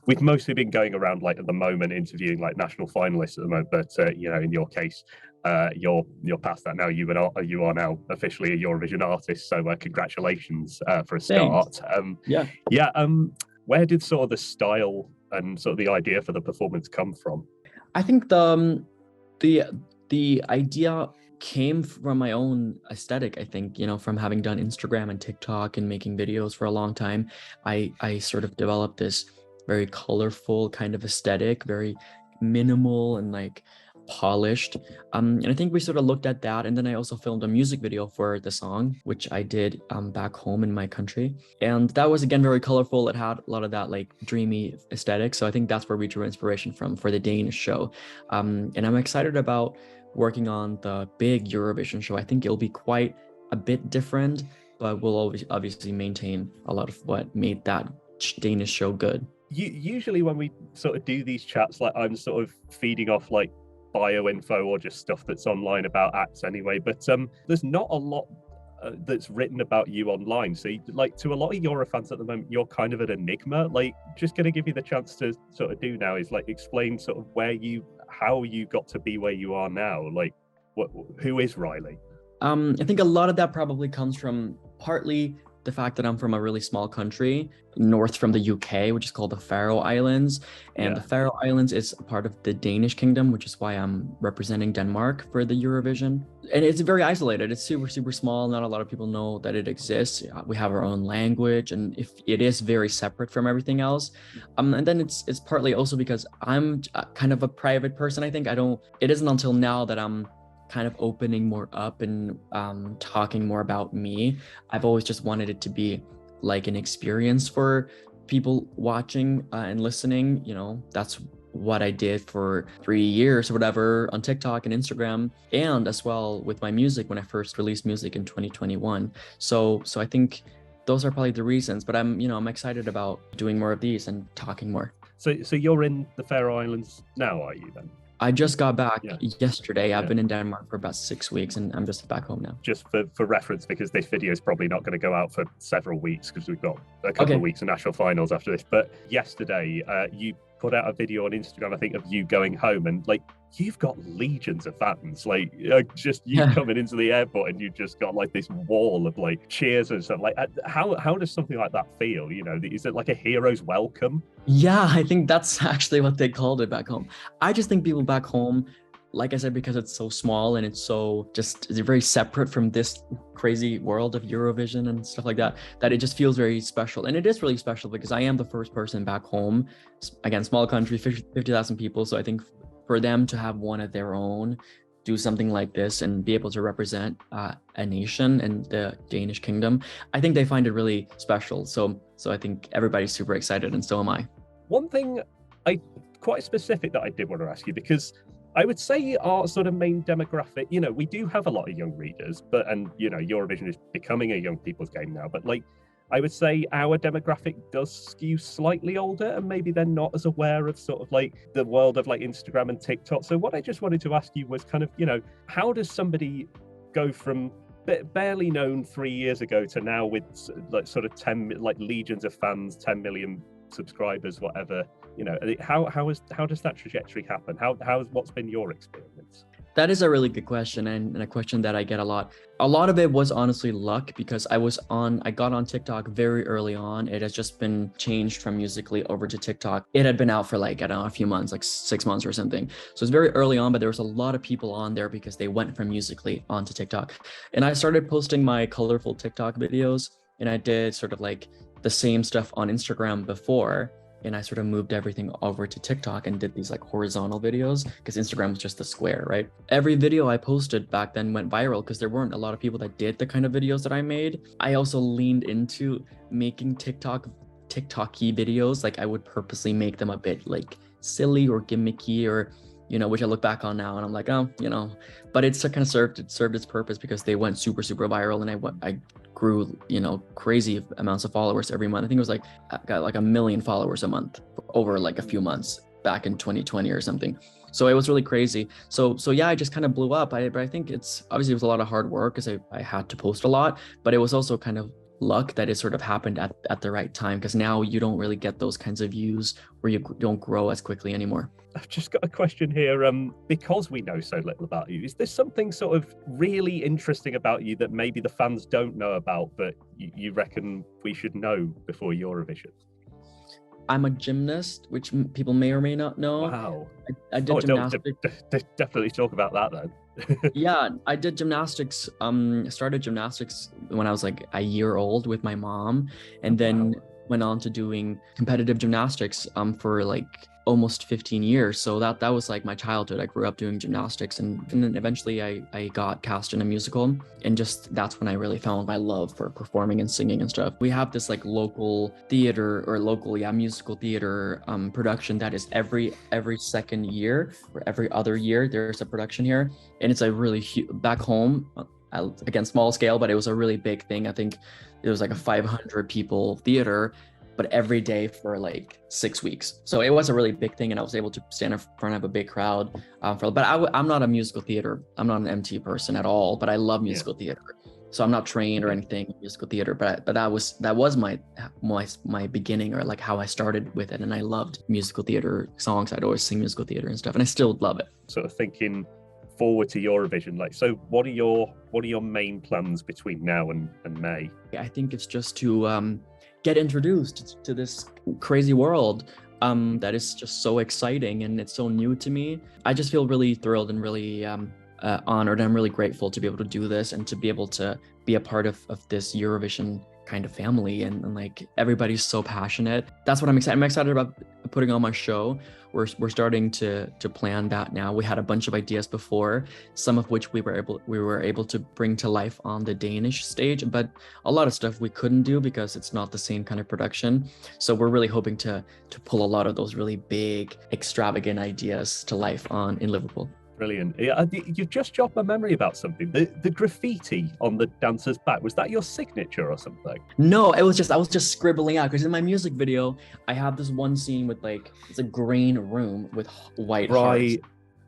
we've mostly been going around like at the moment interviewing like national finalists at the moment, but you know, in your case, you're past that now. You are now officially a Eurovision artist. So congratulations for a Thanks. start. Yeah. Yeah. Where did sort of the style and sort of the idea for the performance come from? I think the idea came from my own aesthetic. I think, you know, from having done Instagram and TikTok and making videos for a long time, I sort of developed this very colorful kind of aesthetic, very minimal and like polished. And I think we sort of looked at that, and then I also filmed a music video for the song, which I did back home in my country, and that was again very colorful. It had a lot of that like dreamy aesthetic, so I think that's where we drew inspiration from for the Danish show. And I'm excited about working on the big Eurovision show. I think it'll be quite a bit different, but we'll always obviously maintain a lot of what made that Danish show good. Usually when we sort of do these chats, like I'm sort of feeding off like bio info or just stuff that's online about acts anyway, but there's not a lot that's written about you online. So like to a lot of Eurofans at the moment, you're kind of an enigma. Like just going to give you the chance to sort of do now is like explain sort of how you got to be where you are now. Like who is Reiley? I think a lot of that probably comes from partly the fact that I'm from a really small country north from the UK, which is called the Faroe Islands. And the Faroe Islands is a part of the Danish kingdom, which is why I'm representing Denmark for the Eurovision. And it's very isolated. It's super, super small. Not a lot of people know that it exists. We have our own language, and if it is very separate from everything else. And then it's partly also because I'm kind of a private person. I think it isn't until now that I'm kind of opening more up and talking more about me. I've always just wanted it to be like an experience for people watching and listening. You know, that's what I did for 3 years or whatever on TikTok and Instagram, and as well with my music when I first released music in 2021. So I think those are probably the reasons, but I'm excited about doing more of these and talking more. So you're in the Faroe Islands now, are you then? I just got back yesterday. I've been in Denmark for about 6 weeks, and I'm just back home now. Just for reference, because this video is probably not going to go out for several weeks because we've got a couple of weeks of national finals after this. But yesterday, you put out a video on Instagram, I think, of you going home, and like you've got legions of fans. Like just you coming into the airport, and you just got like this wall of like cheers and stuff. Like how does something like that feel? You know, is it like a hero's welcome? Yeah, I think that's actually what they called it back home. I just think people back home, like I said, because it's so small and it's very separate from this crazy world of Eurovision and stuff like that, that it just feels very special. And it is really special because I am the first person back home. Again, small country, 50,000 people. So I think for them to have one of their own do something like this and be able to represent a nation and the Danish kingdom, I think they find it really special. So I think everybody's super excited, and so am I. One thing quite specific that I did want to ask you, because I would say our sort of main demographic, you know, we do have a lot of young readers, and you know, Eurovision is becoming a young people's game now, but like I would say our demographic does skew slightly older, and maybe they're not as aware of sort of like the world of like Instagram and TikTok. So what I just wanted to ask you was kind of, you know, how does somebody go from barely known 3 years ago to now with like sort of 10 like legions of fans, 10 million subscribers, whatever, you know, how does that trajectory happen? What's been your experience? That is a really good question, and a question that I get a lot. A lot of it was honestly luck, because I got on TikTok very early on. It has just been changed from Musical.ly over to TikTok. It had been out for like, I don't know, a few months, like 6 months or something. So it's very early on, but there was a lot of people on there because they went from Musical.ly onto TikTok. And I started posting my colorful TikTok videos, and I did sort of like the same stuff on Instagram before. And I sort of moved everything over to TikTok and did these like horizontal videos, because Instagram was just the square, right? Every video I posted back then went viral because there weren't a lot of people that did the kind of videos that I made. I also leaned into making TikTok-y videos. Like I would purposely make them a bit like silly or gimmicky, or, you know, which I look back on now and I'm like, oh, you know, but it's kind of served its purpose because they went super, super viral, and I grew, you know, crazy amounts of followers every month. I think it was like, I got like 1 million followers a month over like a few months back in 2020 or something. So it was really crazy. So yeah, I just kind of blew up. But I think it was a lot of hard work because I had to post a lot, but it was also kind of luck that it sort of happened at the right time, because now you don't really get those kinds of views, or you don't grow as quickly anymore. I've just got a question here. Because we know so little about you, is there something sort of really interesting about you that maybe the fans don't know about, but you reckon we should know before Eurovision? I'm a gymnast, which people may or may not know. Wow. I did gymnastics. Definitely talk about that then. Yeah, I did gymnastics. Started gymnastics when I was like a year old with my mom, and then went on to doing competitive gymnastics for like almost 15 years. So that was like my childhood. I grew up doing gymnastics, and then eventually I got cast in a musical, and just that's when I really found my love for performing and singing and stuff. We have this like local theater, or musical theater production that is every second year or every other year there's a production here, and it's a really huge, back home, again, small scale, but it was a really big thing. I think it was like a 500 people theater, but every day for like 6 weeks. So it was a really big thing, and I was able to stand in front of a big crowd. But I'm not a musical theater. I'm not an MT person at all, but I love musical theater. So I'm not trained or anything in musical theater, but that was my beginning, or like how I started with it. And I loved musical theater songs. I'd always sing musical theater and stuff, and I still love it. Sort of thinking forward to Eurovision, like, so what are your main plans between now and May? I think it's just to get introduced to this crazy world that is just so exciting, and it's so new to me. I just feel really thrilled and really honored. I'm really grateful to be able to do this, and to be able to be a part of this Eurovision kind of family, and like everybody's so passionate. That's what I'm excited. I'm excited about putting on my show. We're starting to plan that now. We had a bunch of ideas before, some of which we were able to bring to life on the Danish stage, but a lot of stuff we couldn't do because it's not the same kind of production. So we're really hoping to pull a lot of those really big, extravagant ideas to life in Liverpool. Brilliant. Yeah, you've just jogged my memory about something. The graffiti on the dancer's back, was that your signature or something? No, I was just scribbling out, because in my music video, I have this one scene with like, it's a green room with white hearts.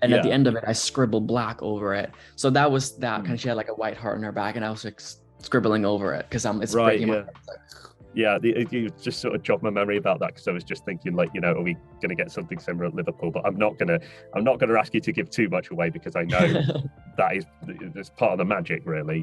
And at the end of it, I scribbled black over it. So that was that kind of, she had like a white heart on her back, and I was like scribbling over it because it's breaking my heart. Yeah, you just sort of jogged my memory about that, because I was just thinking, like, are we going to get something similar at Liverpool? But I'm not gonna ask you to give too much away, because I know that's part of the magic, really.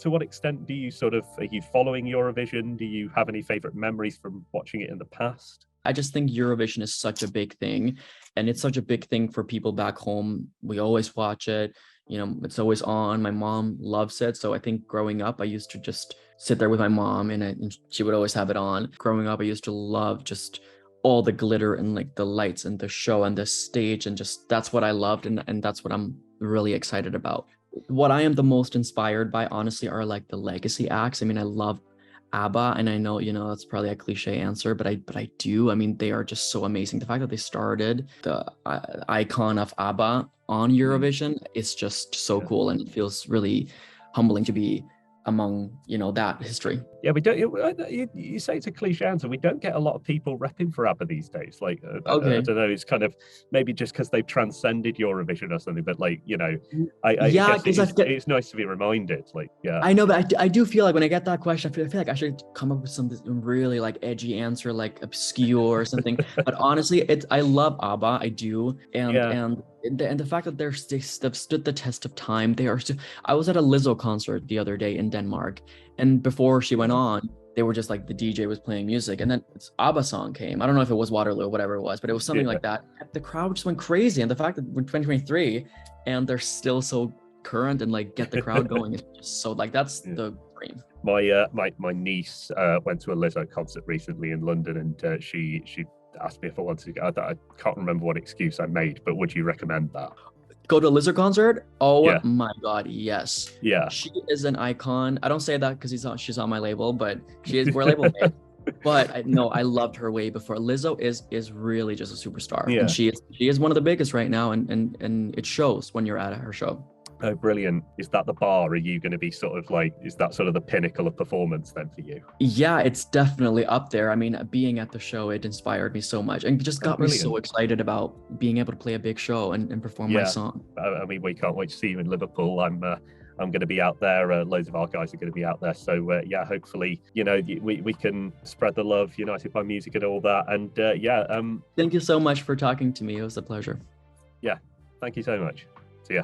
To what extent are you following Eurovision? Do you have any favorite memories from watching it in the past? I just think Eurovision is such a big thing, and it's such a big thing for people back home. We always watch it. It's always on. My mom loves it. So I think growing up, I used to just sit there with my mom, and she would always have it on. Growing up, I used to love just all the glitter and like the lights and the show and the stage, and just that's what I loved, and that's what I'm really excited about. What I am the most inspired by, honestly, are like the legacy acts. I mean, I love ABBA, and I know that's probably a cliche answer, but I do. I mean, they are just so amazing. The fact that they started the icon of ABBA on Eurovision is just so cool, and it feels really humbling to be among that history. Yeah, we don't. You say it's a cliche answer. We don't get a lot of people repping for ABBA these days. Like, I don't know. It's kind of maybe just because they've transcended Eurovision or something. But like, I guess it's nice to be reminded. Like, yeah, I know, but I do feel like when I get that question, I feel like I should come up with something really like edgy answer, like obscure or something. But honestly, I love ABBA. I do, and the fact that they've stood the test of time. They are. I was at a Lizzo concert the other day in Denmark, and before she went on, they were just like, the DJ was playing music, and then this ABBA song came. I don't know if it was Waterloo or whatever it was, but it was something like that. The crowd just went crazy, and the fact that we're 2023 and they're still so current and like get the crowd going is just so like that's the dream. My niece went to a Lizzo concert recently in London, and she asked me if I wanted to go. I can't remember what excuse I made, but would you recommend that? Go to a Lizzo concert? Oh my God, yes. Yeah. She is an icon. I don't say that because she's on my label, but we're label mate. But I loved her way before. Lizzo is really just a superstar. Yeah. And she is one of the biggest right now, and it shows when you're at her show. Oh, brilliant. Is that the bar? Are you going to be sort of like, is that sort of the pinnacle of performance then for you? Yeah, it's definitely up there. I mean, being at the show, it inspired me so much and just got me so excited about being able to play a big show and perform my song. I mean, we can't wait to see you in Liverpool. I'm I'm going to be out there. Loads of our guys are going to be out there. So yeah, hopefully, you know, we can spread the love, united by music and all that. And Thank you so much for talking to me. It was a pleasure. Yeah, thank you so much. See ya.